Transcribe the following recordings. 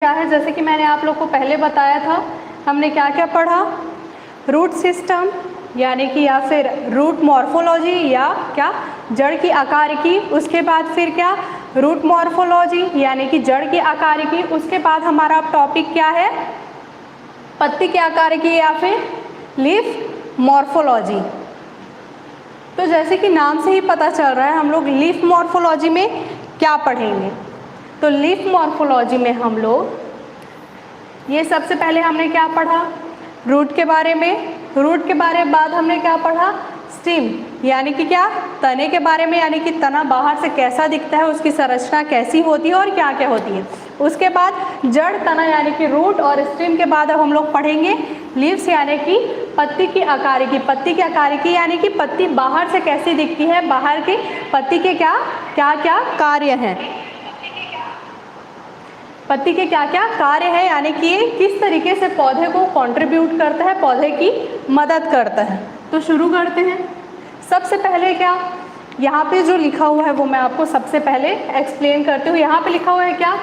क्या है, जैसे कि मैंने आप लोग को पहले बताया था, हमने क्या क्या पढ़ा, रूट सिस्टम यानी कि या फिर रूट मॉर्फोलॉजी या क्या जड़ की आकारिकी, उसके बाद फिर क्या रूट मॉर्फोलॉजी यानी कि जड़ की आकारिकी, उसके बाद हमारा टॉपिक क्या है पत्ती की आकारिकी या फिर लीफ मॉर्फोलॉजी। तो जैसे कि नाम से ही पता चल रहा है हम लोग लीफ मॉर्फोलॉजी में क्या पढ़ेंगे। तो लीफ मॉर्फोलॉजी में हम लोग ये सबसे पहले हमने क्या पढ़ा, रूट के बारे में, रूट के बारे में बाद हमने क्या पढ़ा, स्टेम यानी कि क्या तने के बारे में, यानी कि तना बाहर से कैसा दिखता है, उसकी संरचना कैसी होती है और क्या क्या होती है। उसके बाद जड़ तना यानी कि रूट और स्टेम के बाद अब हम लोग पढ़ेंगे लीव्स यानी कि पत्ती की आकारिकी। पत्ती की आकारिकी यानी कि पत्ती बाहर से कैसी दिखती है, बाहर की पत्ती के क्या क्या क्या कार्य हैं, पत्ती के क्या क्या कार्य है, यानी कि ये किस तरीके से पौधे को कंट्रीब्यूट करता है, पौधे की मदद करता है। तो शुरू करते हैं। सबसे पहले क्या यहाँ पे जो लिखा हुआ है वो मैं आपको सबसे पहले एक्सप्लेन करती हूँ। यहाँ पे लिखा हुआ है क्या,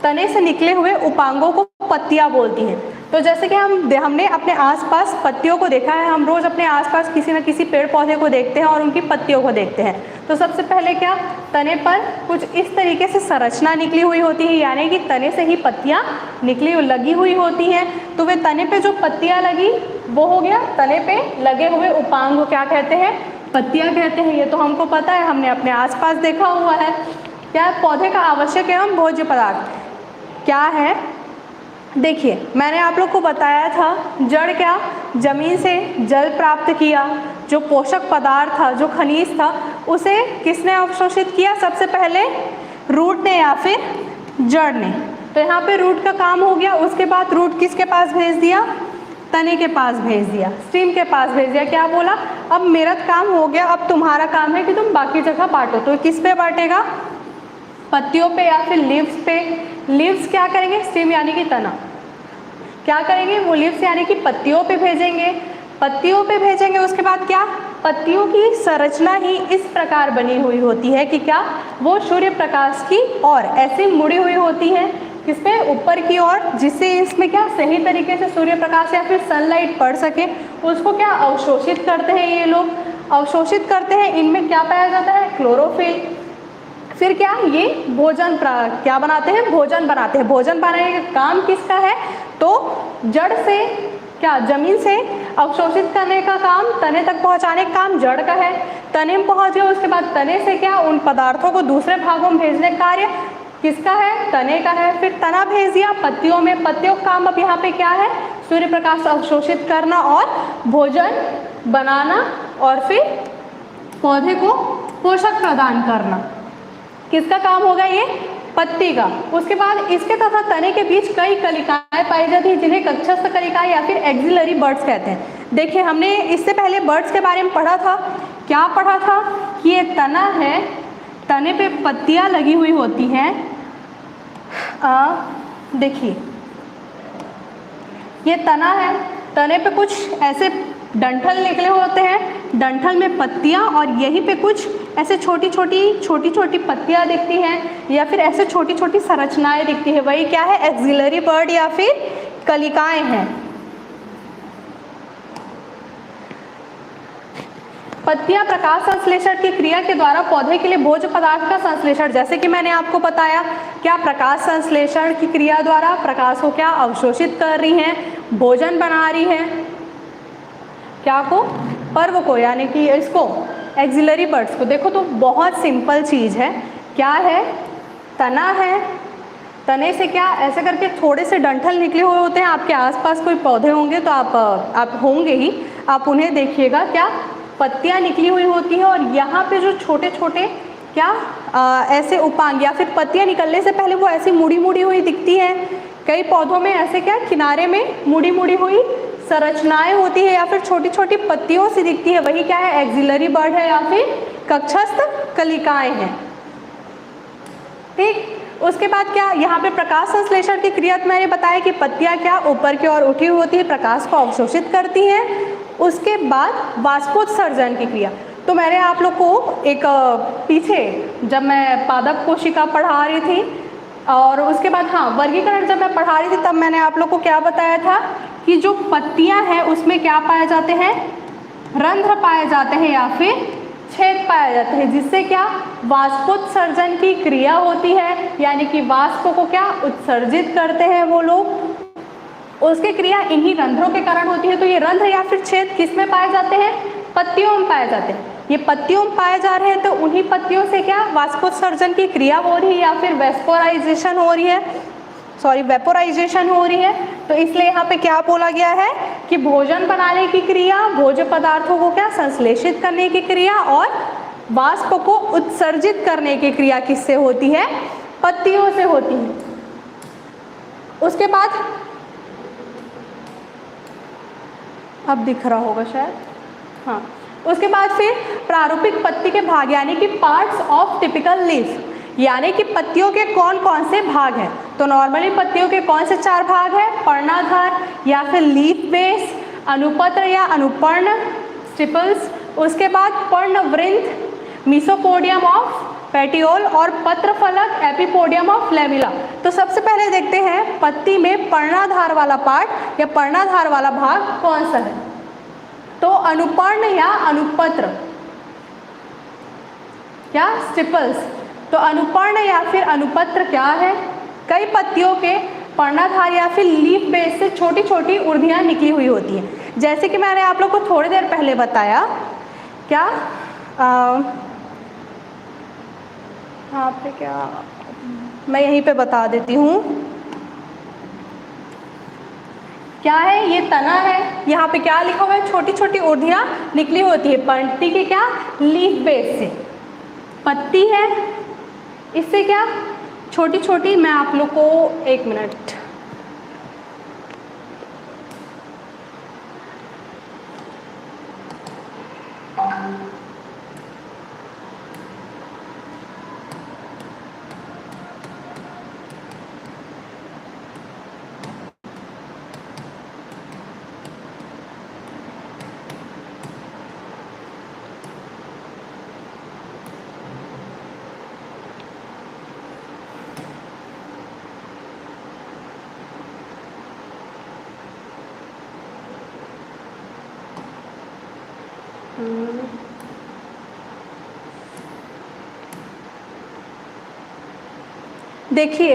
तने से निकले हुए उपांगों को पत्तियाँ बोलती हैं। तो जैसे कि हमने अपने आसपास पत्तियों को देखा है, हम रोज़ अपने आसपास किसी न किसी पेड़ पौधे को देखते हैं और उनकी पत्तियों को देखते हैं। तो सबसे पहले क्या तने पर कुछ इस तरीके से संरचना निकली हुई होती है, यानी कि तने से ही पत्तियाँ लगी हुई होती हैं। तो वे तने पे जो पत्तियाँ लगी वो हो गया तने पे लगे हुए उपांग को क्या कहते हैं, पत्तियाँ कहते हैं। ये तो हमको पता है, हमने अपने आसपास देखा हुआ है। क्या पौधे का आवश्यक एवं भोज्य पदार्थ क्या है, देखिए मैंने आप लोग को बताया था जड़ क्या जमीन से जल प्राप्त किया, जो पोषक पदार्थ था, जो खनिज था, उसे किसने अवशोषित किया, सबसे पहले रूट ने या फिर जड़ ने। तो यहाँ पे रूट का काम हो गया। उसके बाद रूट किसके पास भेज दिया, तने के पास भेज दिया, स्टेम के पास भेज दिया। क्या बोला, अब मेरा काम हो गया, अब तुम्हारा काम है कि तुम बाकी जगह बांटो। तो किस पे बांटेगा, पत्तियों पे या फिर लीव्स पे। लीव्स क्या करेंगे, स्टेम यानी कि तना क्या करेंगे, वो लीव्स यानी कि पत्तियों पे भेजेंगे, पत्तियों पे भेजेंगे। उसके बाद क्या, पत्तियों की संरचना ही इस प्रकार बनी हुई होती है कि क्या वो सूर्य प्रकाश की ओर ऐसे मुड़ी हुई होती है, किस पे, ऊपर की ओर, जिससे इसमें क्या सही तरीके से सूर्य प्रकाश या फिर सनलाइट पड़ सके। उसको क्या अवशोषित करते हैं, ये लोग अवशोषित करते हैं। इनमें क्या पाया जाता है, क्लोरोफिल। फिर क्या ये भोजन क्या बनाते हैं, भोजन बनाते हैं। भोजन बनाने का काम किसका है, तो जड़ से क्या जमीन से अवशोषित करने का काम, तने तक पहुंचाने का काम जड़ का है। तने में पहुंच गया, उसके बाद तने से क्या उन पदार्थों को दूसरे भागों में भेजने का कार्य किसका है, तने का है। फिर तना भेज दिया पत्तियों में, पत्तियों का काम अब यहाँ पे क्या है, सूर्य प्रकाश अवशोषित करना और भोजन बनाना और फिर पौधे को पोषक प्रदान करना। किसका काम होगा, ये पत्ती का। उसके बाद इसके तथा तने के बीच कई कलिकाएं पाई जाती हैं, जिन्हें कक्षस्थ कलिकाएं या फिर एक्सिलरी बर्ड्स कहते हैं। देखिए हमने इससे पहले बर्ड्स के बारे में पढ़ा था, क्या पढ़ा था कि ये तना है, तने पे पत्तियां लगी हुई होती हैं। देखिए ये तना है, तने पे कुछ ऐसे डंठल निकले होते हैं, डंठल में पत्तियां, और यहीं पे कुछ ऐसे छोटी छोटी पत्तियां दिखती हैं या फिर ऐसे छोटी छोटी संरचनाएं दिखती है। वही क्या है, एक्सिलरी बर्ड या फिर कलिकाएं हैं। पत्तियां प्रकाश संश्लेषण की क्रिया के द्वारा पौधे के लिए भोज्य पदार्थ का संश्लेषण, जैसे कि मैंने आपको बताया क्या प्रकाश संश्लेषण की क्रिया द्वारा प्रकाश को क्या अवशोषित कर रही हैं, भोजन बना रही हैं, क्या को, पर्व को, यानी कि इसको एक्सिलरी बर्ड्स को। देखो तो बहुत सिंपल चीज़ है, क्या है, तना है, तने से क्या ऐसे करके थोड़े से डंठल निकले हुए होते हैं। आपके आसपास कोई पौधे होंगे तो आप होंगे ही, आप उन्हें देखिएगा, क्या पत्तियां निकली हुई होती हैं और यहाँ पे जो छोटे छोटे क्या ऐसे उपांग या फिर पत्तियां निकलने से पहले वो ऐसी मुड़ी मुड़ी हुई दिखती हैं। कई पौधों में ऐसे क्या किनारे में मुड़ी मुड़ी हुई संरचनाएं होती है या फिर छोटी छोटी पत्तियों से दिखती है। वही क्या है, एक्सिलरी बर्ड है या फिर कक्षस्थ कलिकाएं हैं। ठीक, उसके बाद क्या, यहाँ पे प्रकाश संश्लेषण की क्रिया मैंने बताया कि पत्तियां क्या ऊपर की ओर उठी होती है, प्रकाश को अवशोषित करती हैं। उसके बाद वाष्पोत्सर्जन की क्रिया, तो मैंने आप लोग को एक पीछे जब मैं पादप कोशिका पढ़ा रही थी और उसके बाद हाँ, वर्गीकरण जब मैं पढ़ा रही थी तब मैंने आप लोग को क्या बताया था कि जो पत्तियां हैं उसमें क्या पाए जाते हैं, रंध्र पाए जाते हैं या फिर छेद पाए जाते हैं, जिससे क्या वाष्पोत्सर्जन की क्रिया होती है, यानी कि वाष्प को क्या उत्सर्जित करते हैं वो लोग, उसकी क्रिया इन्हीं रंध्रों के कारण होती है। तो ये रंध्र या फिर छेद किस में पाए जाते हैं, पत्तियों में पाए जाते हैं। ये पत्तियों में पाए जा रहे हैं तो उन्हीं पत्तियों से क्या वाष्पोत्सर्जन की क्रिया हो रही है या फिर वेपोराइजेशन हो रही है, वेपोराइजेशन हो रही है। तो इसलिए यहाँ पे क्या बोला गया है कि भोजन बनाने की क्रिया, भोज्य पदार्थों को क्या संश्लेषित करने की क्रिया और वाष्प को उत्सर्जित करने की क्रिया किससे होती है, पत्तियों से होती है। उसके बाद अब दिख रहा होगा शायद, हाँ, उसके बाद फिर प्रारूपिक पत्ती के भाग यानी कि पार्ट्स ऑफ टिपिकल लीफ, यानी कि पत्तियों के कौन कौन से भाग हैं। तो नॉर्मली पत्तियों के कौन से 4 भाग हैं, पर्णाधार या फिर लीफ बेस, अनुपत्र या अनुपर्ण स्टिपल्स, उसके बाद पर्णवृंत, मीसोपोडियम ऑफ पेटियोल और पत्रफलक एपिपोडियम ऑफ लेविला। तो सबसे पहले देखते हैं पत्ती में पर्णाधार वाला पार्ट या पर्णाधार वाला भाग कौन सा है। तो अनुपर्ण या अनुपत्र या स्टिपल्स, तो अनुपर्ण या फिर अनुपत्र क्या है, कई पत्तियों के पर्णाधार या फिर लीफ बेस से छोटी छोटी उर्धियाँ निकली हुई होती हैं। जैसे कि मैंने आप लोग को थोड़ी देर पहले बताया, क्या यहाँ पे क्या मैं यहीं पे बता देती हूँ, क्या है, ये तना है, यहाँ पे क्या लिखा हुआ है, छोटी छोटी उर्धियाँ निकली होती है पत्ती के क्या लीफ बेस से। पत्ती है, इससे क्या छोटी छोटी, मैं आप लोग को एक मिनट, देखिए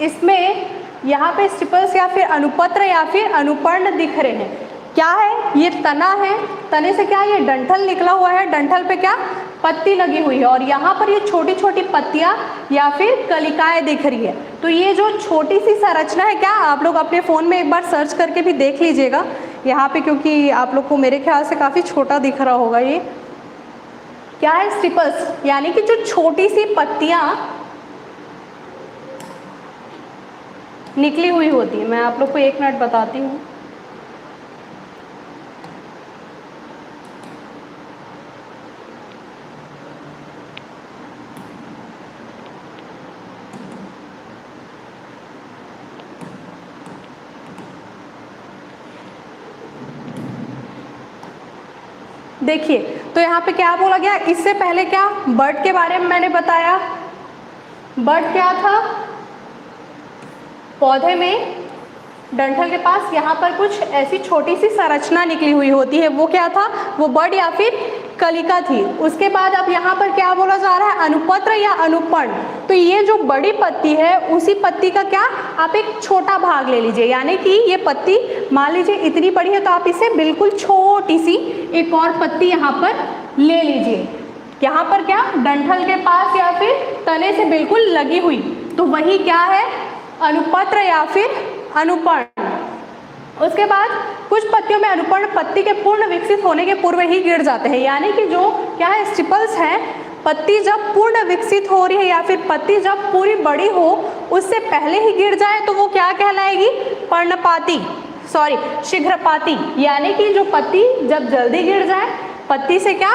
इसमें यहाँ पे स्टिपल्स या फिर अनुपत्र या फिर अनुपर्ण दिख रहे हैं। क्या है, ये तना है, तने से क्या ये डंठल निकला हुआ है, डंठल पे क्या पत्ती लगी हुई है और यहाँ पर ये छोटी छोटी पत्तियाँ या फिर कलिकाएं दिख रही है। तो ये जो छोटी सी संरचना है, क्या आप लोग अपने फ़ोन में एक बार सर्च करके भी देख लीजिएगा यहाँ पे, क्योंकि आप लोग को मेरे ख्याल से काफ़ी छोटा दिख रहा होगा। ये क्या है, स्टिपल्स, यानी कि जो छोटी सी पत्तियाँ निकली हुई होती है। मैं आप लोग को एक मिनट बताती हूँ। देखिए तो यहाँ पे क्या बोला गया, इससे पहले क्या बर्ड के बारे में मैंने बताया। बर्ड क्या था, पौधे में डंठल के पास यहाँ पर कुछ ऐसी छोटी सी संरचना निकली हुई होती है, वो क्या था, वो बर्ड या फिर कलिका थी। उसके बाद अब यहाँ पर क्या बोला जा रहा है, अनुपत्र या अनुपर्ण। तो ये जो बड़ी पत्ती है उसी पत्ती का क्या आप एक छोटा भाग ले लीजिए, यानी कि ये पत्ती मान लीजिए इतनी बड़ी है तो आप इसे बिल्कुल छोटी सी एक और पत्ती यहाँ पर ले लीजिए, यहाँ पर क्या डंठल के पास या फिर तने से बिल्कुल लगी हुई, तो वही क्या है अनुपत्र या फिर अनुपर्ण। उसके बाद कुछ पत्तियों में अनुपर्ण पत्ती के पूर्ण विकसित होने के पूर्व ही गिर जाते हैं, यानी कि जो क्या है स्टिपल्स हैं, पत्ती जब पूर्ण विकसित हो रही है या फिर पत्ती जब पूरी बड़ी हो उससे पहले ही गिर जाए तो वो क्या कहलाएगी, पर्णपाती, शीघ्रपाती। यानी कि जो पत्ती जब जल्दी गिर जाए, पत्ती से क्या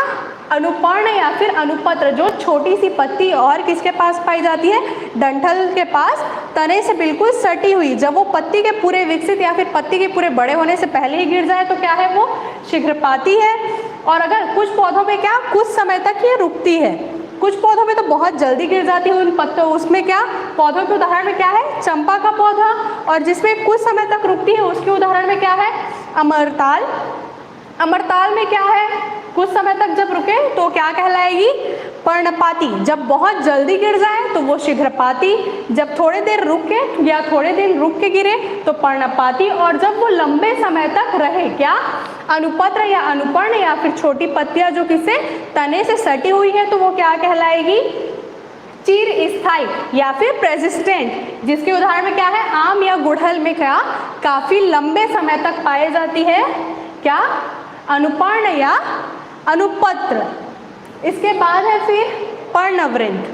अनुपर्ण या फिर अनुपत्र, जो छोटी सी पत्ती और किसके पास पाई जाती है, डंठल के पास तने से बिल्कुल सटी हुई, जब वो पत्ती के पूरे विकसित या फिर पत्ती के पूरे बड़े होने से पहले ही गिर जाए तो क्या है वो शीघ्रपाती है। और अगर कुछ पौधों में क्या कुछ समय तक ये रुकती है, कुछ पौधों में तो बहुत जल्दी गिर जाती है उन पत्तों, उसमें क्या पौधों के उदाहरण में क्या है, चंपा का पौधा, और जिसमें कुछ समय तक रुकती है उसके उदाहरण में क्या है, अमरताल। अमरताल में क्या है, कुछ समय तक जब रुके तो क्या कहलाएगी, पर्णपाती। जब बहुत जल्दी गिर जाए तो वो शीघ्रपाती, जब थोड़े देर रुक के या थोड़े दिन रुक के गिरे तो पर्णपाती, और जब वो लंबे समय तक रहे क्या, अनुपत्र या अनुपर्ण, या फिर छोटी पत्तियां जो किसे तने से सटी हुई है तो वो क्या कहलाएगी, चिरस्थायी या फिर प्रेसिस्टेंट, जिसके उदाहरण में क्या है, आम या गुड़हल में क्या काफी लंबे समय तक पाई जाती है क्या, अनुपर्ण या अनुपत्र। इसके बाद है फिर पर्णवृंत,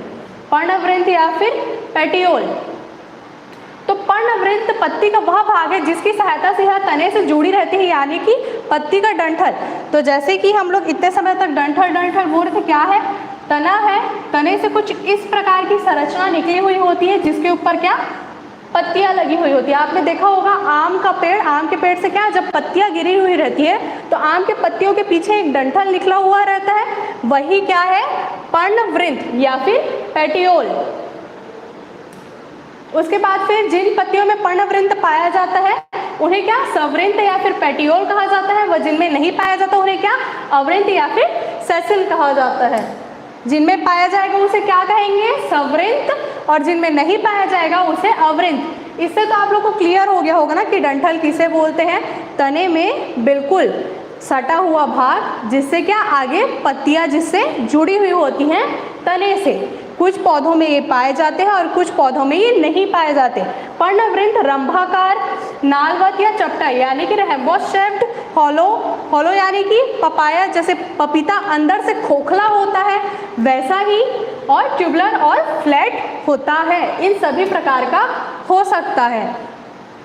पर्णवृंत या फिर पेटियोल। तो पर्णवृंत पत्ती का वह भाग है जिसकी सहायता से यह तने से जुड़ी रहती है, यानी कि पत्ती का डंठल। तो जैसे कि हम लोग इतने समय तक डंठल डंठल बोल रहे थे, क्या है, तना है, तने से कुछ इस प्रकार की संरचना निकली हुई होती है जिसके ऊपर क्या पत्तियां लगी हुई होती है। आपने देखा होगा आम का पेड़, आम के पेड़ से क्या जब पत्तियां गिरी हुई रहती है तो आम के पत्तियों के पीछे एक डंठल निकला हुआ रहता है, वही क्या है, पर्णवृंत या फिर पेटियोल। उसके बाद फिर जिन पत्तियों में पर्णवृंत पाया जाता है उन्हें क्या सवृंत या फिर पेटियोल कहा जाता है, वह जिनमें नहीं पाया जाता उन्हें क्या अवृंत या फिर सेसिल कहा जाता है। जिनमें पाया जाएगा उसे क्या कहेंगे, सवृंत, और जिनमें नहीं पाया जाएगा उसे अवृंत। इससे तो आप लोग को क्लियर हो गया होगा ना कि डंठल किसे बोलते हैं, तने में बिल्कुल सटा हुआ भाग जिससे क्या आगे पत्तियां जिससे जुड़ी हुई होती हैं तने से। कुछ पौधों में ये पाए जाते हैं और कुछ पौधों में ये नहीं पाए जाते। पर्णवृंत रंभाकार, नालवत या चपटा यानी कि रैम्बस शेप्ड, हॉलो यानी कि पपाया जैसे पपीता अंदर से खोखला होता है वैसा ही, और ट्यूबुलर और फ्लैट होता है, इन सभी प्रकार का हो सकता है।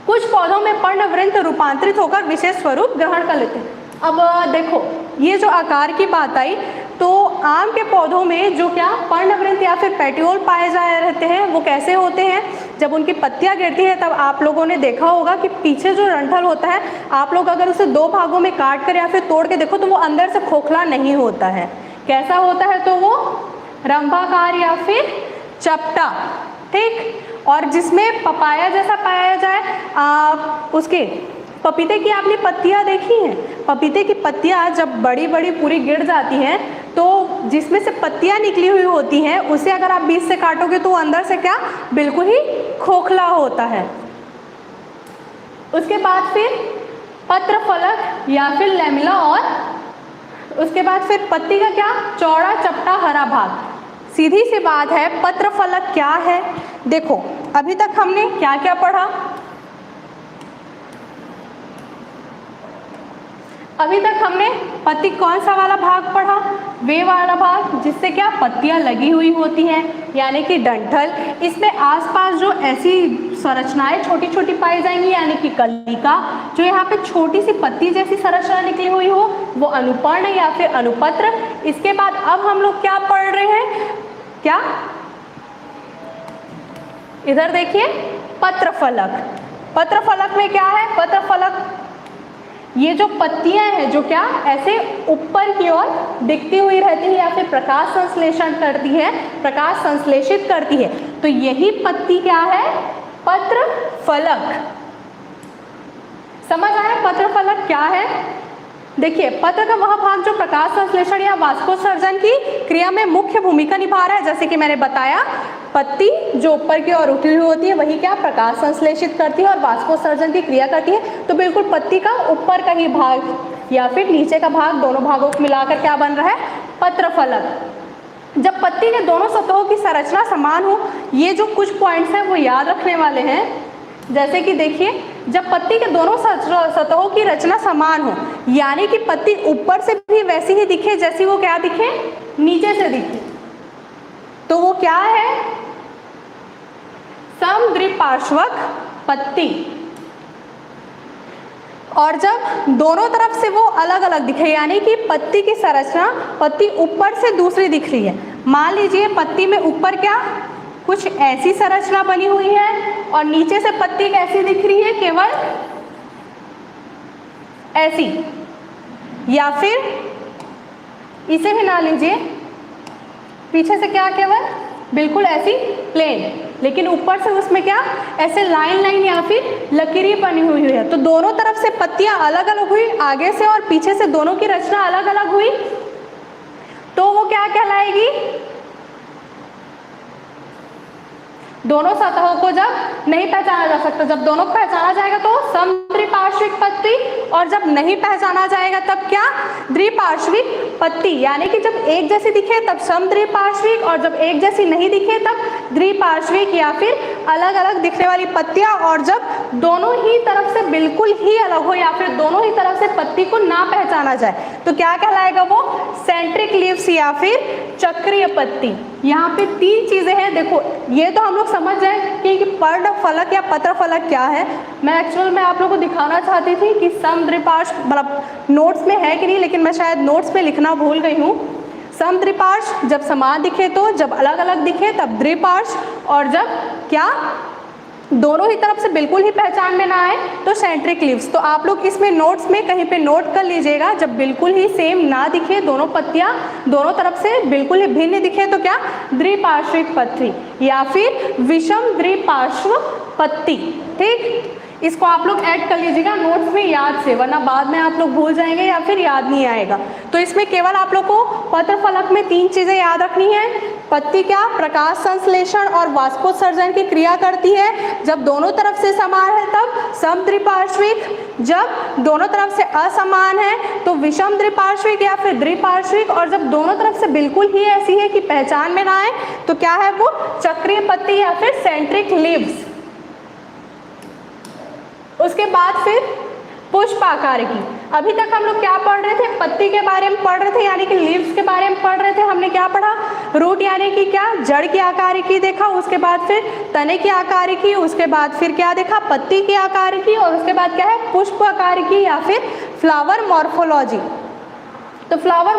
कुछ पौधों में पर्णवृंत रूपांतरित होकर विशेष स्वरूप ग्रहण कर लेते हैं। अब देखो ये जो आकार की बात आई, तो आम के पौधों में जो क्या पर्णवृंत या फिर पेटियोल पाए जा रहते हैं वो कैसे होते हैं, जब उनकी पत्तियां गिरती है तब आप लोगों ने देखा होगा कि पीछे जो डंठल होता है, आप लोग अगर उसे दो भागों में काट कर या फिर तोड़ के देखो तो वो अंदर से खोखला नहीं होता है। कैसा होता है, तो वो रंभाकार या फिर चपटा, ठीक। और जिसमें पपाया जैसा पाया जाए, उसके पपीते की आपने पत्तियां देखी हैं, पपीते की पत्तियां जब बड़ी बड़ी पूरी गिर जाती हैं तो जिसमें से पत्तियां निकली हुई होती हैं उसे अगर आप बीच से काटोगे तो अंदर से क्या बिल्कुल ही खोखला होता है। उसके बाद फिर पत्र फलक या फिर लैमिला, और उसके बाद फिर पत्ती का क्या चौड़ा चपटा हरा भाग। सीधी सी बात है, पत्र फलक क्या है, देखो अभी तक हमने क्या क्या पढ़ा, अभी तक हमने पत्ती कौन सा वाला भाग पढ़ा, वे वाला भाग जिससे क्या पत्तियां लगी हुई होती हैं यानी कि डंठल। इसमें आसपास जो ऐसी संरचनाएं छोटी छोटी पाई जाएंगी यानी कि कलिका, जो यहाँ पे छोटी सी पत्ती जैसी संरचना निकली हुई हो वो अनुपर्ण या फिर अनुपत्र। इसके बाद अब हम लोग क्या पढ़ रहे हैं, क्या इधर देखिए पत्र फलक। पत्र फलक में क्या है, पत्र फलक ये जो पत्तियां हैं जो क्या ऐसे ऊपर की ओर दिखती हुई रहती है या फिर प्रकाश संश्लेषण करती है, प्रकाश संश्लेषित करती है, तो यही पत्ती क्या है, पत्र फलक। समझ आया पत्र फलक क्या है। देखिए पत्र का वह भाग जो प्रकाश संश्लेषण या वाष्पोत्सर्जन की क्रिया में मुख्य भूमिका निभा रहा है। जैसे कि मैंने बताया पत्ती जो ऊपर की ओर उठी हुई होती है वही क्या प्रकाश संश्लेषित करती है और वाष्पोत्सर्जन की क्रिया करती है। तो बिल्कुल पत्ती का ऊपर का ही भाग या फिर नीचे का भाग, दोनों भागों को मिलाकर क्या बन रहा है, पत्र फलक। जब पत्ती के दोनों सतहों की संरचना समान हो, ये जो कुछ पॉइंट्स हैं वो याद रखने वाले हैं। जैसे कि देखिए जब पत्ती के दोनों सतहों की रचना समान हो यानी कि पत्ती ऊपर से भी वैसी ही दिखे जैसी वो क्या दिखे, नीचे से दिखे, तो वो क्या है, समद्विपार्श्वक पत्ती। और जब दोनों तरफ से वो अलग अलग दिखे यानी कि पत्ती की संरचना पत्ती ऊपर से दूसरी दिख रही है। मान लीजिए पत्ती में ऊपर क्या कुछ ऐसी संरचना बनी हुई है और नीचे से पत्ती कैसी दिख रही है, केवल ऐसी, या फिर इसे भी ना लीजिए, पीछे से क्या केवल बिल्कुल ऐसी प्लेन, लेकिन ऊपर से उसमें क्या ऐसे लाइन लाइन या फिर लकीरें बनी हुई है। तो दोनों तरफ से पत्तियां अलग अलग हुई, आगे से और पीछे से दोनों की रचना अलग अलग हुई, तो वो क्या कहलाएगी? दोनों सतहों को जब नहीं पहचाना जा सकता, जब दोनों को पहचाना जाएगा तो समद्विपार्श्विक पत्ती, और जब नहीं पहचाना जाएगा तब क्या? द्विपार्श्विक पत्ती। यानी कि जब एक जैसी दिखे तब समद्विपार्श्विक, और जब एक जैसी नहीं दिखे तब द्विपार्श्विक या फिर अलग अलग दिखने वाली पत्तियां, और जब दोनों ही तरफ से बिल्कुल ही अलग हो या फिर दोनों ही तरफ से पत्ती को ना पहचाना जाए तो क्या कहलाएगा वो? सेंट्रिक लीव्स या फिर चक्रीय पत्ती। यहाँ पे तीन चीजें हैं। देखो ये तो हम लोग समझ जाए कि पर्ण फलक या पत्र फलक क्या है। मैं एक्चुअल में आप लोगों को दिखाना चाहती थी कि समद्विपार्श्व, मतलब नोट्स में है कि नहीं, लेकिन मैं शायद नोट्स में लिखना भूल गई हूँ। समद्विपार्श्व जब समान दिखे तो, जब अलग अलग दिखे तब द्विपार्श्व, और जब क्या दोनों ही तरफ से बिल्कुल ही पहचान में ना आए तो सेंट्रिक लीव्स। तो आप लोग इसमें नोट्स में कहीं पे नोट कर लीजिएगा, जब बिल्कुल ही सेम ना दिखे, दोनों पत्तियां दोनों तरफ से बिल्कुल ही भिन्न दिखे तो क्या? द्विपार्श्विक पत्ती या फिर विषम द्विपार्श्व पत्ती। ठीक, इसको आप लोग ऐड कर लीजिएगा नोट्स में याद से, वरना बाद में आप लोग भूल जाएंगे या फिर याद नहीं आएगा। तो इसमें केवल आप लोग को पत्र फलक में तीन चीजें याद रखनी है। पत्ती क्या? प्रकाश संश्लेषण और वाष्पोत्सर्जन की क्रिया करती है। जब दोनों तरफ से समान है तब समद्विपार्श्विक, जब दोनों तरफ से असमान है तो विषम द्विपार्श्विक या फिर द्विपार्श्विक, और जब दोनों तरफ से बिल्कुल ही ऐसी है कि पहचान में ना आए तो क्या है वो? चक्रीय पत्ती या फिर सेंट्रिक लीव्स। उसके बाद फिर पुष्प आकार की। अभी तक हम लोग क्या पढ़ रहे थे? पत्ती के बारे में पढ़ रहे थे, यानी कि लीव्स के बारे में पढ़ रहे थे। हमने क्या पढ़ा? रूट यानी कि क्या? जड़ की आकार की देखा, उसके बाद फिर तने की आकार की, उसके बाद फिर क्या देखा? पत्ती की आकार की, और उसके बाद क्या है? पुष्प आकार की या फिर फ्लावर मॉर्फोलॉजी। तो फ्लावर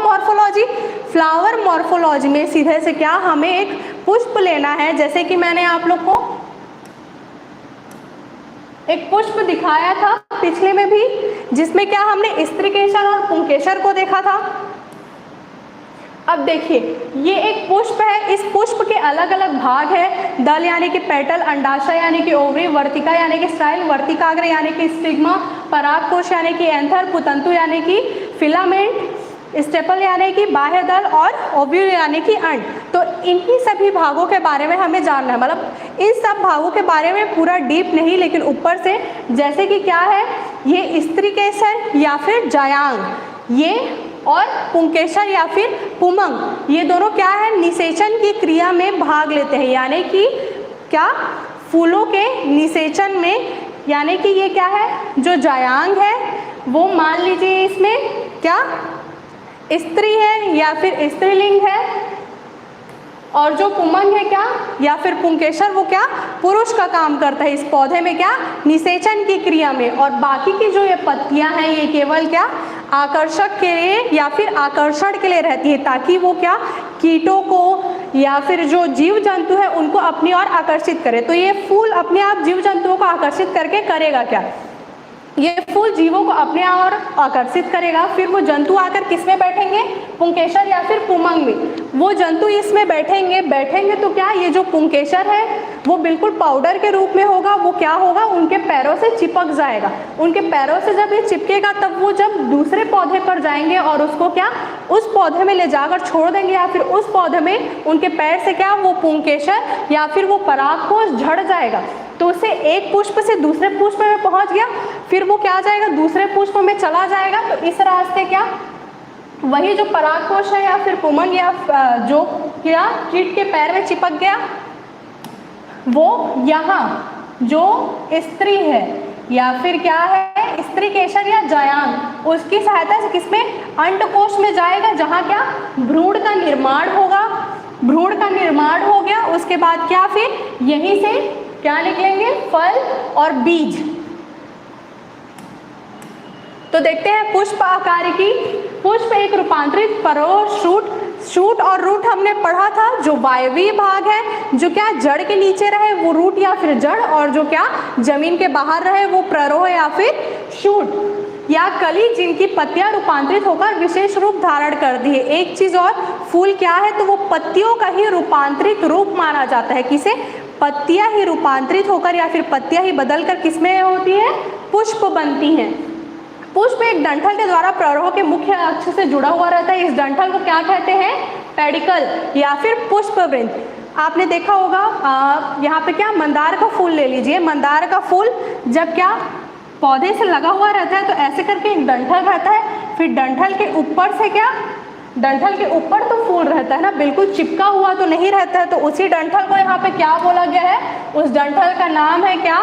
मॉर्फोलॉजी में सीधे से क्या हमें एक पुष्प लेना है, जैसे कि मैंने आप लोग को एक पुष्प दिखाया था पिछले में भी, जिसमें क्या हमने स्त्रीकेसर और पुंकेसर को देखा था। अब देखिए ये एक पुष्प है, इस पुष्प के अलग अलग भाग है। दल यानी कि पेटल, अंडाशय यानी कि ओवरी, वर्तिका यानी कि स्टाइल, वर्तिकाग्र यानी कि स्टिग्मा, परागकोश यानी कि एंथर, पुतंतु यानी कि फिलामेंट, स्टेपल यानी कि बाह्य दल, और ओव्यूल यानी कि अंड। तो इन्हीं सभी भागों के बारे में हमें जानना है, मतलब इन सब भागों के बारे में पूरा डीप नहीं, लेकिन ऊपर से, जैसे कि क्या है ये स्त्रीकेसर या फिर जायांग, ये और पुंकेसर या फिर पुमंग, ये दोनों क्या है? निषेचन की क्रिया में भाग लेते हैं, यानी कि क्या? फूलों के निषेचन में। यानी कि ये क्या है? जो जायांग है वो मान लीजिए इसमें क्या स्त्री है या फिर स्त्रीलिंग है, और जो पुमंग है क्या या फिर पुंकेसर वो क्या? पुरुष का काम करता है इस पौधे में क्या? निषेचन की क्रिया में। और बाकी की जो ये पत्तियां हैं ये केवल क्या? आकर्षक के लिए या फिर आकर्षण के लिए रहती है, ताकि वो क्या? कीटों को या फिर जो जीव जंतु है उनको अपनी ओर आकर्षित करे। तो ये फूल अपने आप जीव जंतुओं को आकर्षित करके करेगा क्या? ये फूल जीवों को अपने ओर आकर्षित करेगा, फिर वो जंतु आकर किसमें बैठेंगे? पुंकेसर या फिर पुमंग में। वो जंतु इसमें बैठेंगे तो क्या ये जो पुंकेसर है वो बिल्कुल पाउडर के रूप में होगा। वो क्या होगा? उनके पैरों से चिपक जाएगा। उनके पैरों से जब ये चिपकेगा तब वो जब दूसरे पौधे पर जाएंगे और उसको क्या? उस पौधे में ले जाकर छोड़ देंगे, या फिर उस पौधे में उनके पैर से क्या वो पुंकेसर या फिर वो परागकोश झड़ जाएगा। तो उसे एक पुष्प से दूसरे पुष्प में पहुंच गया, फिर वो क्या जाएगा? दूसरे पुष्प में चला जाएगा। तो इस रास्ते क्या वही जो परागकोश है या फिर पुमंग या जो क्या कीट के पैर में चिपक गया, वो यहाँ जो स्त्री है या फिर क्या है स्त्रीकेसर या जायांग, उसकी सहायता से किसमें? अंडकोश में जाएगा, जहाँ क्या भ्रूण का निर्माण होगा। भ्रूण का निर्माण हो गया, उसके बाद क्या फिर यहीं से क्या निकलेंगे? फल और बीज। तो देखते हैं पुष्प आकार की। पुष्प एक रूपांतरित परो शूट और रूट हमने पढ़ा था, जो वायवीय भाग है, जो क्या जड़ के नीचे रहे वो रूट या फिर जड़, और जो क्या जमीन के बाहर रहे वो प्ररोह या फिर शूट। या कली जिनकी पत्तियां रूपांतरित होकर विशेष रूप धारण करती है। एक चीज और, फूल क्या है तो वो पत्तियों का ही रूपांतरित रूप माना जाता है। किसे? पत्तियां ही रूपांतरित होकर या फिर पत्तियां ही बदलकर किसमें होती है? पुष्प बनती हैं। पुष्प एक डंठल के द्वारा प्रवाह के मुख्य अक्ष से जुड़ा हुआ रहता है। इस डंठल को क्या कहते हैं? पेडिकल या फिर पुष्पवृंत। आपने देखा होगा यहाँ पे क्या, मंदार का फूल ले लीजिए। मंदार का फूल जब क्या पौधे से लगा हुआ रहता है तो ऐसे करके एक डंठल रहता है, फिर डंठल के ऊपर से क्या, डंठल के ऊपर तो फूल रहता है ना, बिल्कुल चिपका हुआ तो नहीं रहता है। तो उसी डंठल को यहाँ पे क्या बोला गया है? उस डंठल का नाम है क्या?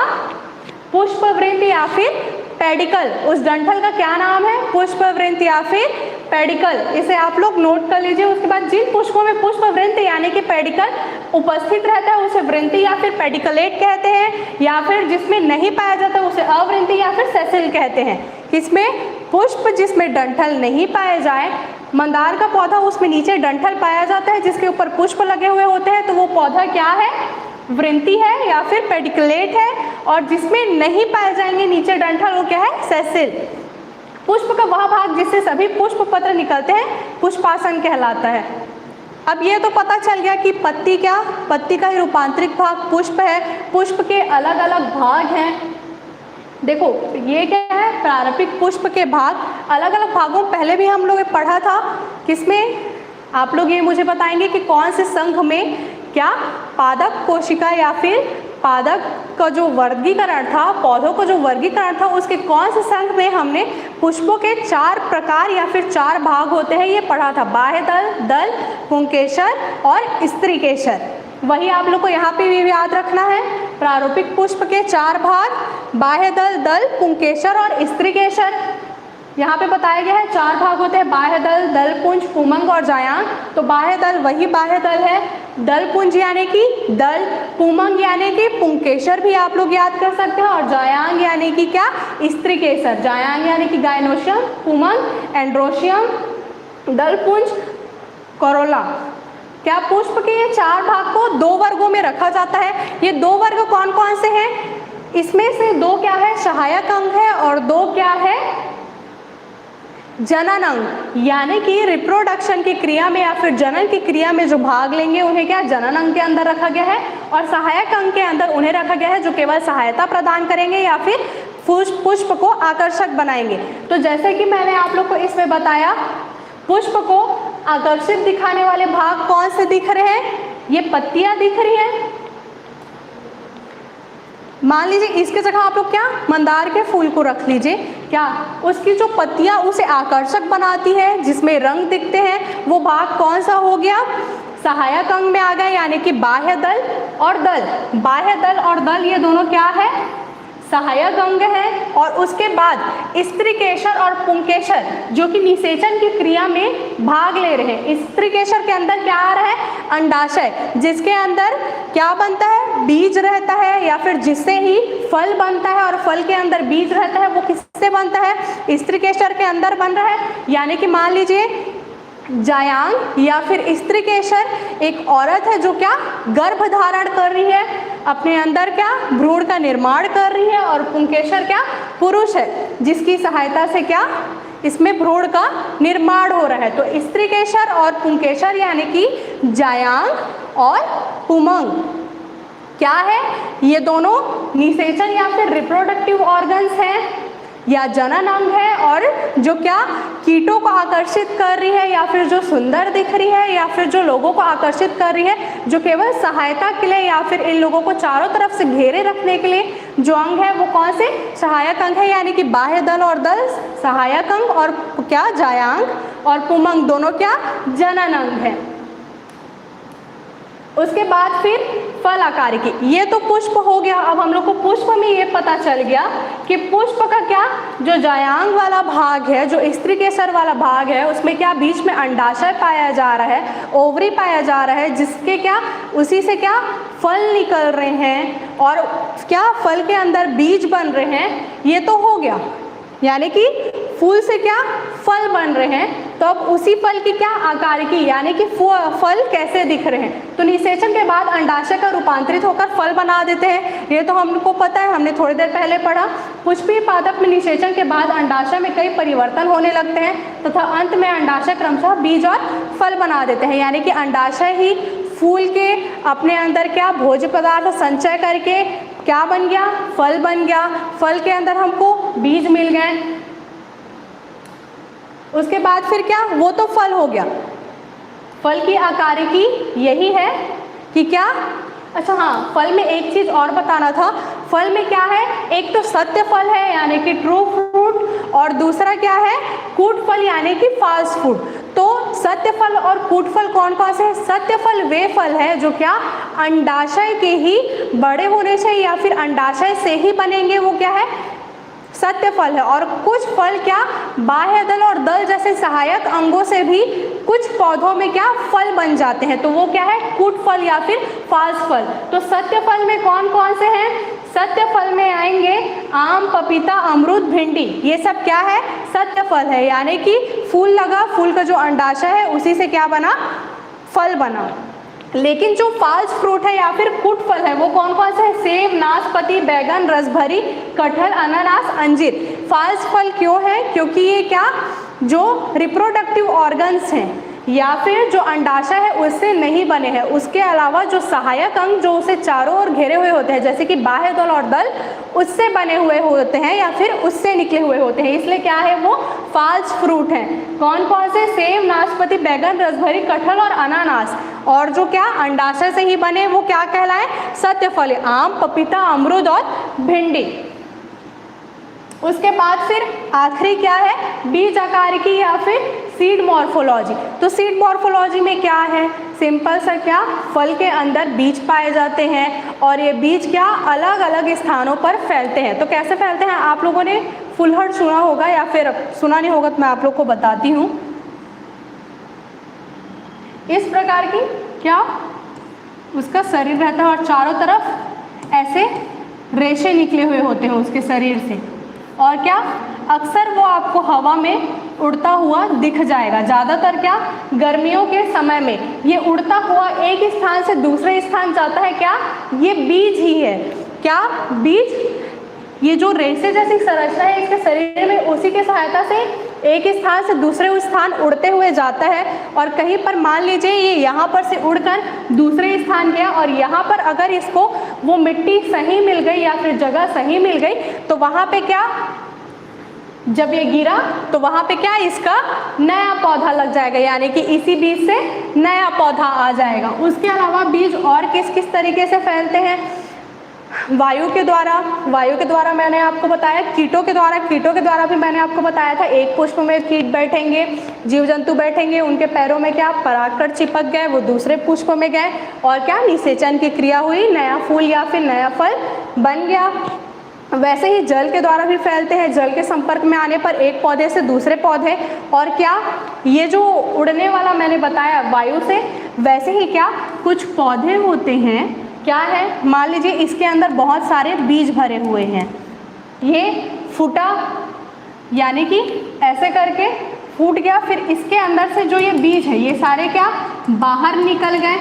पुष्पवृंत या फिर पेडिकल। उस डंठल का क्या नाम है? पुष्पवृंत या फिर पेडिकल। इसे आप लोग नोट कर लीजिए। उसके बाद जिन पुष्पों में पुष्पवृंत यानी कि पेडिकल उपस्थित रहता है उसे वृंति या फिर पेडिकलेट कहते हैं, या फिर जिसमें नहीं पाया जाता उसे अवृंति या फिर सेसिल कहते हैं। किसमें? पुष्प जिसमें डंठल नहीं पाए जाए। मंदार का पौधा, उसमें नीचे डंठल पाया जाता है जिसके ऊपर पुष्प लगे हुए होते हैं, तो वो पौधा क्या है? वृंति है या फिर पेडिकलेट है। और जिसमें नहीं पाए जाएंगे नीचे डंठल, वो क्या है? सेसिल। पुष्प का वह भाग जिससे सभी पुष्प पत्र निकलते हैं पुष्पासन कहलाता है। अब ये तो पता चल गया कि पत्ती क्या, पत्ती का ही रूपांतरिक भाग पुष्प है। पुष्प के अलग अलग भाग हैं। देखो ये क्या है? प्रारंभिक पुष्प के भाग, अलग अलग भागों पहले भी हम लोग पढ़ा था। किसमें? आप लोग ये मुझे बताएंगे कि कौन से संघ में क्या पादप कोशिका या फिर पादप का जो वर्गीकरण था, पौधों का जो वर्गीकरण था, उसके कौन से संघ में हमने पुष्पों के 4 प्रकार या फिर 4 भाग होते हैं ये पढ़ा था। बाह्य दल, दल, पुंकेसर और स्त्रीकेसर। वही आप लोग को यहाँ पे भी याद रखना है। प्रारूपिक पुष्प के 4 भाग, बाह्य दल, दल, पुंकेसर और स्त्रीकेसर। यहाँ पे बताया गया है 4 भाग होते हैं, बाह्य दल, दलपुंज, पुमंग और जायांग। तो बाह्य दल वही बाह्य दल है, दलपुंज यानी कि दल, पुमंग यानी कि पुंकेसर भी आप लोग याद कर सकते हैं, और जायांग यानी कि क्या? स्त्रीकेसर। जायांग यानी कि गायनोशियम, पुमंग एंड्रोशियम, दलपुंज कोरोला। क्या पुष्प के ये 4 भाग को 2 वर्गों में रखा जाता है। ये 2 वर्ग कौन कौन से हैं? इसमें से 2 क्या है? सहायक अंग है, और 2 क्या है? जनन अंग। यानी कि रिप्रोडक्शन की क्रिया में या फिर जनन की क्रिया में जो भाग लेंगे उन्हें क्या जनन अंग के अंदर रखा गया है, और सहायक अंग के अंदर उन्हें रखा गया है जो केवल सहायता प्रदान करेंगे या फिर पुष्प को आकर्षक बनाएंगे। तो जैसे कि मैंने आप लोग को इसमें बताया, पुष्प को आकर्षित दिखाने वाले भाग कौन से दिख रहे हैं? ये पत्तियां दिख रही हैं। मान लीजिए इसके जगह आप लोग क्या मंदार के फूल को रख लीजिए, क्या उसकी जो पत्तियां उसे आकर्षक बनाती है, जिसमें रंग दिखते हैं, वो भाग कौन सा हो गया? सहायक अंग में आ गया, यानी कि बाह्य दल और दल। बाह्य दल और दल ये दोनों क्या है? सहायक अंग है। और उसके बाद स्त्रीकेसर और पुंकेसर जो कि निषेचन की क्रिया में भाग ले रहे हैं। स्त्रीकेसर के अंदर क्या आ रहा है? अंडाशय, जिसके अंदर क्या बनता है? बीज रहता है, या फिर जिससे ही फल बनता है, और फल के अंदर बीज रहता है, वो किससे बनता है? स्त्रीकेसर के अंदर बन रहा है। यानी कि मान लीजिए जायांग या फिर स्त्रीकेसर एक औरत है जो क्या गर्भ धारण कर रही है, अपने अंदर क्या भ्रूण का निर्माण कर रही है, और पुंकेसर क्या पुरुष है जिसकी सहायता से क्या इसमें भ्रूण का निर्माण हो रहा है। तो स्त्रीकेसर और पुंकेसर यानी कि जायांग और पुमंग क्या है? ये दोनों निषेचन या फिर रिप्रोडक्टिव ऑर्गन्स हैं या जनन अंग है, और जो क्या कीटों को आकर्षित कर रही है, या फिर जो सुंदर दिख रही है, या फिर जो लोगों को आकर्षित कर रही है, जो केवल सहायता के लिए या फिर इन लोगों को चारों तरफ से घेरे रखने के लिए जो अंग है वो कौन से? सहायक अंग है। यानी कि बाह्य दल और दल सहायक अंग, और क्या जायांग और पुमंग दोनों क्या जनन अंग है। उसके बाद फिर फल आकारिकी, ये तो पुष्प हो गया। अब हम लोग को पुष्प में ये पता चल गया कि पुष्प का क्या जो जायांग वाला भाग है, जो स्त्रीकेसर वाला भाग है, उसमें क्या बीच में अंडाशय पाया जा रहा है, ओवरी पाया जा रहा है, जिसके क्या उसी से क्या फल निकल रहे हैं, और क्या फल के अंदर बीज बन रहे हैं। ये तो हो गया। यानी कि फूल से क्या फल बन रहे हैं, तो अब उसी फल की क्या आकारिकी यानी कि फल कैसे दिख रहे हैं। तो निषेचन के बाद अंडाशय का रूपांतरित होकर फल बना देते हैं, ये तो हमको पता है, हमने थोड़ी देर पहले पढ़ा। पुष्पीय पादप में निषेचन के बाद अंडाशय में कई परिवर्तन होने लगते हैं तथा अंत में अंडाशय क्रमशः बीज और फल बना देते हैं। यानी कि अंडाशय ही फूल के अपने अंदर क्या भोज्य पदार्थ संचय करके क्या बन गया, फल बन गया। फल के अंदर हमको बीज मिल गए, उसके बाद फिर क्या, वो तो फल हो गया। फल की आकारिकी यही है कि क्या, अच्छा हाँ, फल में एक चीज और बताना था। फल में क्या है, एक तो सत्य फल है यानी कि ट्रू फ्रूट, और दूसरा क्या है, कूट फल यानी कि फॉल्स फ्रूट। तो सत्य फल और कूट फल कौन कौन से हैं? सत्य फल वे फल है जो क्या अंडाशय के ही बड़े होने से या फिर अंडाशय से ही बनेंगे, वो क्या है, सत्य फल है। और कुछ फल क्या बाह्य दल और दल जैसे सहायक अंगों से भी कुछ पौधों में क्या फल बन जाते हैं, तो वो क्या है, कूट फल या फिर फॉल्स फल। तो सत्य फल में कौन कौन से हैं? सत्य फल में आएंगे आम, पपीता, अमरूद, भिंडी, ये सब क्या है, सत्य फल है। यानी कि फूल लगा, फूल का जो अंडाशय है उसी से क्या बना, फल बना। लेकिन जो फॉल्स फ्रूट है या फिर कूट फल है वो कौन कौन से है? सेब, नाशपाती, बैगन, रसभरी, कटहल, अनानास, अंजीर। फॉल्स फल क्यों है? क्योंकि ये क्या, जो रिप्रोडक्टिव ऑर्गन्स हैं या फिर जो अंडाशय है उससे नहीं बने हैं, उसके अलावा जो सहायक अंग जो उसे चारों ओर घेरे हुए होते हैं जैसे कि बाह्य दल और दल, उससे बने हुए होते हैं या फिर उससे निकले हुए होते हैं, इसलिए क्या है, वो फॉल्स फ्रूट हैं। कौन कौन से? सेब, नाशपाती, बैगन, रसभरी, कटहल और अनानास। और जो क्या अंडाशय से ही बने वो क्या कहलाए, सत्य फल, आम, पपीता, अमरूद और भिंडी। उसके बाद फिर आखिरी क्या है, बीज आकारिकी या फिर सीड मॉर्फोलॉजी। तो सीड मॉर्फोलॉजी में क्या है, सिंपल सा क्या, फल के अंदर बीज पाए जाते हैं और ये बीज क्या अलग अलग स्थानों पर फैलते हैं। तो कैसे फैलते हैं, आप लोगों ने फुलहड़ सुना होगा या फिर सुना नहीं होगा तो मैं आप लोग को बताती हूँ। इस प्रकार की क्या उसका शरीर रहता है और चारों तरफ ऐसे रेशे निकले हुए होते हैं उसके शरीर से, और क्या अक्सर वो आपको हवा में उड़ता हुआ दिख जाएगा। ज़्यादातर क्या गर्मियों के समय में ये उड़ता हुआ एक स्थान से दूसरे स्थान जाता है, क्या ये बीज ही है, क्या बीज। ये जो रेशे जैसी संरचना है इसके शरीर में, उसी की सहायता से एक स्थान से दूसरे स्थान उड़ते हुए जाता है। और कहीं पर मान लीजिए ये यहाँ पर से उड़कर दूसरे स्थान गया और यहाँ पर अगर इसको वो मिट्टी सही मिल गई या फिर जगह सही मिल गई तो वहाँ पे क्या, जब ये गिरा तो वहाँ पे क्या इसका नया पौधा लग जाएगा, यानी कि इसी बीज से नया पौधा आ जाएगा। उसके अलावा बीज और किस किस तरीके से फैलते हैं, वायु के द्वारा मैंने आपको बताया, कीटों के द्वारा भी मैंने आपको बताया था। एक पुष्प में कीट बैठेंगे, जीव जंतु बैठेंगे, उनके पैरों में क्या परागकण चिपक गए, वो दूसरे पुष्प में गए और क्या निषेचन की क्रिया हुई, नया फूल या फिर नया फल बन गया। वैसे ही जल के द्वारा भी फैलते हैं, जल के संपर्क में आने पर एक पौधे से दूसरे पौधे, और क्या ये जो उड़ने वाला मैंने बताया वायु से, वैसे ही क्या कुछ पौधे होते हैं, क्या है, मान लीजिए इसके अंदर बहुत सारे बीज भरे हुए हैं, ये फूटा यानी कि ऐसे करके फूट गया, फिर इसके अंदर से जो ये बीज है ये सारे क्या बाहर निकल गए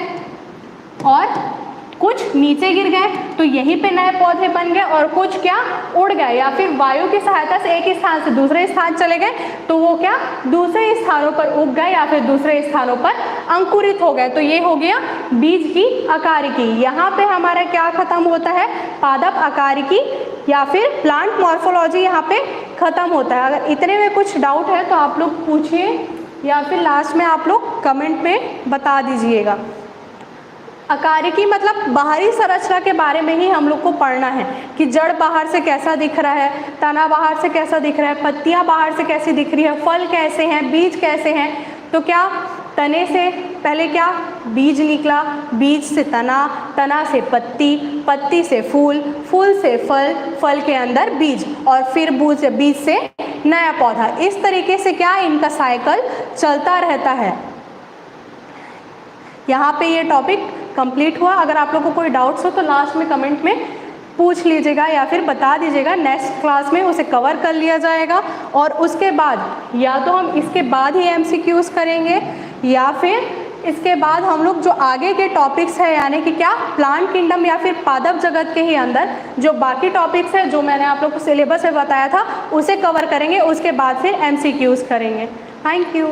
और कुछ नीचे गिर गए, तो यहीं पे नए पौधे बन गए, और कुछ क्या उड़ गए या फिर वायु की सहायता से एक स्थान से दूसरे स्थान चले गए, तो वो क्या दूसरे स्थानों पर उग गए या फिर दूसरे स्थानों पर अंकुरित हो गए। तो ये हो गया बीज की आकारिकी। यहाँ पे हमारा क्या खत्म होता है, पादप आकारिकी या फिर प्लांट मॉर्फोलॉजी यहाँ पे खत्म होता है। अगर इतने में कुछ डाउट है तो आप लोग पूछिए या फिर लास्ट में आप लोग कमेंट में बता दीजिएगा। आकारिकी मतलब बाहरी संरचना के बारे में ही हम लोग को पढ़ना है कि जड़ बाहर से कैसा दिख रहा है, तना बाहर से कैसा दिख रहा है, पत्तियां बाहर से कैसी दिख रही है, फल कैसे हैं, बीज कैसे हैं। तो क्या तने से पहले क्या बीज निकला, बीज से तना, तना से पत्ती, पत्ती से फूल, फूल से फल, फल के अंदर बीज, और फिर बीज से नया पौधा। इस तरीके से क्या इनका साइकिल चलता रहता है। यहाँ पे ये टॉपिक कंप्लीट हुआ। अगर आप लोगों को कोई डाउट्स हो तो लास्ट में कमेंट में पूछ लीजिएगा या फिर बता दीजिएगा, नेक्स्ट क्लास में उसे कवर कर लिया जाएगा। और उसके बाद या तो हम इसके बाद ही MCQs करेंगे या फिर इसके बाद हम लोग जो आगे के टॉपिक्स है यानी कि क्या प्लांट किंगडम या फिर पादप जगत के ही अंदर जो बाकी टॉपिक्स है जो मैंने आप लोग को सिलेबस में बताया था उसे कवर करेंगे, उसके बाद फिर MCQs करेंगे। Thank you.